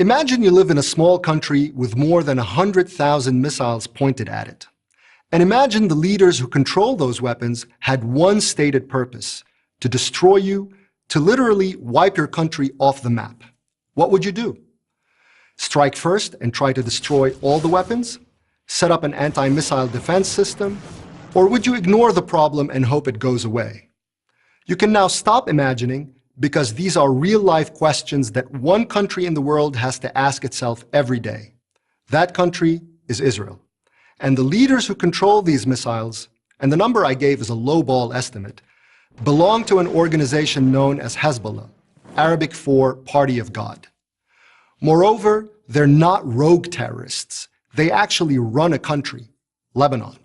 Imagine you live in a small country with more than 100,000 missiles pointed at it. And imagine the leaders who control those weapons had one stated purpose: to destroy you, to literally wipe your country off the map. What would you do? Strike first and try to destroy all the weapons? Set up an anti-missile defense system? Or would you ignore the problem and hope it goes away? You can now stop imagining, because these are real-life questions that one country in the world has to ask itself every day. That country is Israel. And the leaders who control these missiles, and the number I gave is a lowball estimate, belong to an organization known as Hezbollah, Arabic for Party of God. Moreover, they're not rogue terrorists. They actually run a country, Lebanon.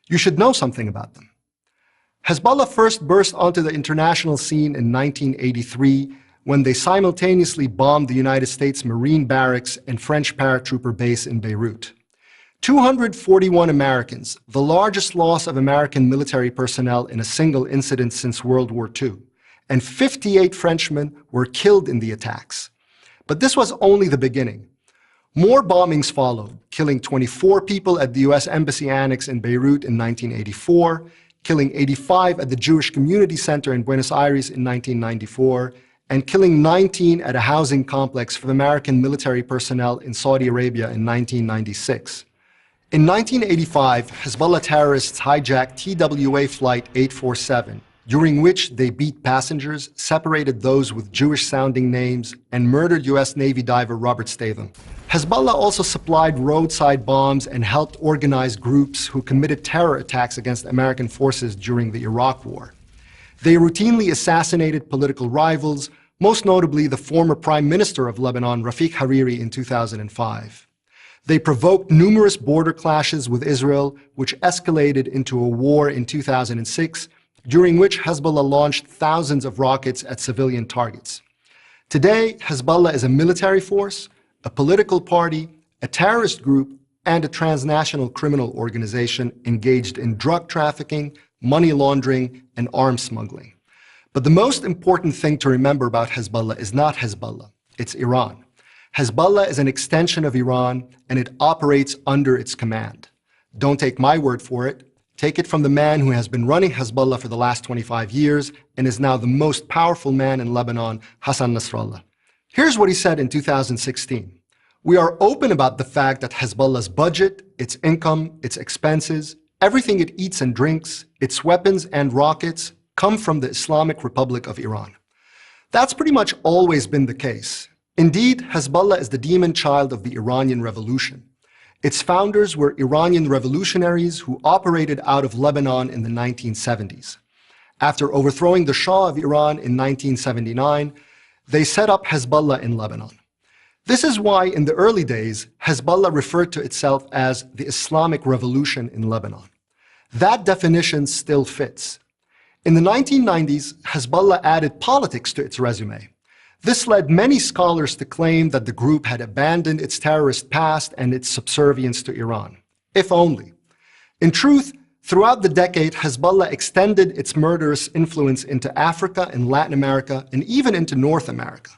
You should know something about them. Hezbollah first burst onto the international scene in 1983 when they simultaneously bombed the United States Marine barracks and French paratrooper base in Beirut. 241 Americans, the largest loss of American military personnel in a single incident since World War II, and 58 Frenchmen were killed in the attacks. But this was only the beginning. More bombings followed, killing 24 people at the US Embassy Annex in Beirut in 1984, killing 85 at the Jewish Community Center in Buenos Aires in 1994, and killing 19 at a housing complex for American military personnel in Saudi Arabia in 1996. In 1985, Hezbollah terrorists hijacked TWA Flight 847, during which they beat passengers, separated those with Jewish-sounding names, and murdered US Navy diver Robert Statham. Hezbollah also supplied roadside bombs and helped organize groups who committed terror attacks against American forces during the Iraq War. They routinely assassinated political rivals, most notably the former Prime Minister of Lebanon, Rafiq Hariri, in 2005. They provoked numerous border clashes with Israel, which escalated into a war in 2006, during which Hezbollah launched thousands of rockets at civilian targets. Today, Hezbollah is a military force, a political party, a terrorist group, and a transnational criminal organization engaged in drug trafficking, money laundering, and arms smuggling. But the most important thing to remember about Hezbollah is not Hezbollah, it's Iran. Hezbollah is an extension of Iran, and it operates under its command. Don't take my word for it. Take it from the man who has been running Hezbollah for the last 25 years and is now the most powerful man in Lebanon, Hassan Nasrallah. Here's what he said in 2016. We are open about the fact that Hezbollah's budget, its income, its expenses, everything it eats and drinks, its weapons and rockets, come from the Islamic Republic of Iran. That's pretty much always been the case. Indeed, Hezbollah is the demon child of the Iranian Revolution. Its founders were Iranian revolutionaries who operated out of Lebanon in the 1970s. After overthrowing the Shah of Iran in 1979, they set up Hezbollah in Lebanon. This is why, in the early days, Hezbollah referred to itself as the Islamic Revolution in Lebanon. That definition still fits. In the 1990s, Hezbollah added politics to its resume. This led many scholars to claim that the group had abandoned its terrorist past and its subservience to Iran. If only. In truth, throughout the decade, Hezbollah extended its murderous influence into Africa and Latin America and even into North America.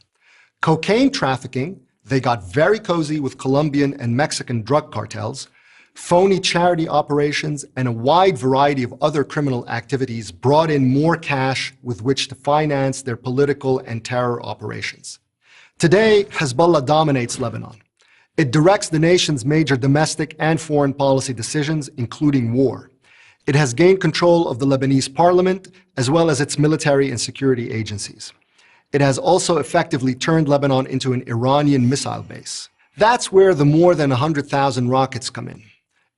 Cocaine trafficking, they got very cozy with Colombian and Mexican drug cartels, phony charity operations, and a wide variety of other criminal activities brought in more cash with which to finance their political and terror operations. Today, Hezbollah dominates Lebanon. It directs the nation's major domestic and foreign policy decisions, including war. It has gained control of the Lebanese parliament, as well as its military and security agencies. It has also effectively turned Lebanon into an Iranian missile base. That's where the more than 100,000 rockets come in.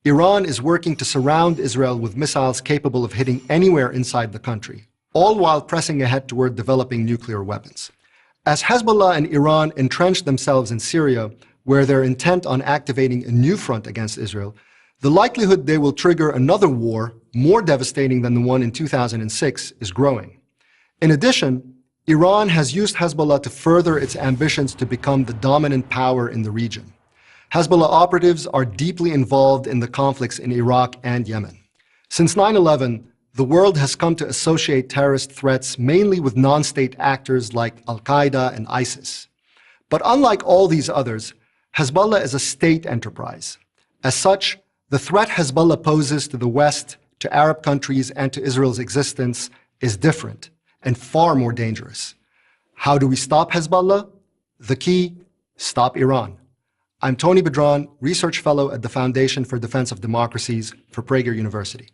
Iran is working to surround Israel with missiles capable of hitting anywhere inside the country, all while pressing ahead toward developing nuclear weapons. As Hezbollah and Iran entrench themselves in Syria, where they're intent on activating a new front against Israel, the likelihood they will trigger another war, more devastating than the one in 2006, is growing. In addition, Iran has used Hezbollah to further its ambitions to become the dominant power in the region. Hezbollah operatives are deeply involved in the conflicts in Iraq and Yemen. Since 9/11, the world has come to associate terrorist threats mainly with non-state actors like Al-Qaeda and ISIS. But unlike all these others, Hezbollah is a state enterprise. As such, the threat Hezbollah poses to the West, to Arab countries, and to Israel's existence is different and far more dangerous. How do we stop Hezbollah? The key: stop Iran. I'm Tony Bedran, Research Fellow at the Foundation for Defense of Democracies for Prager University.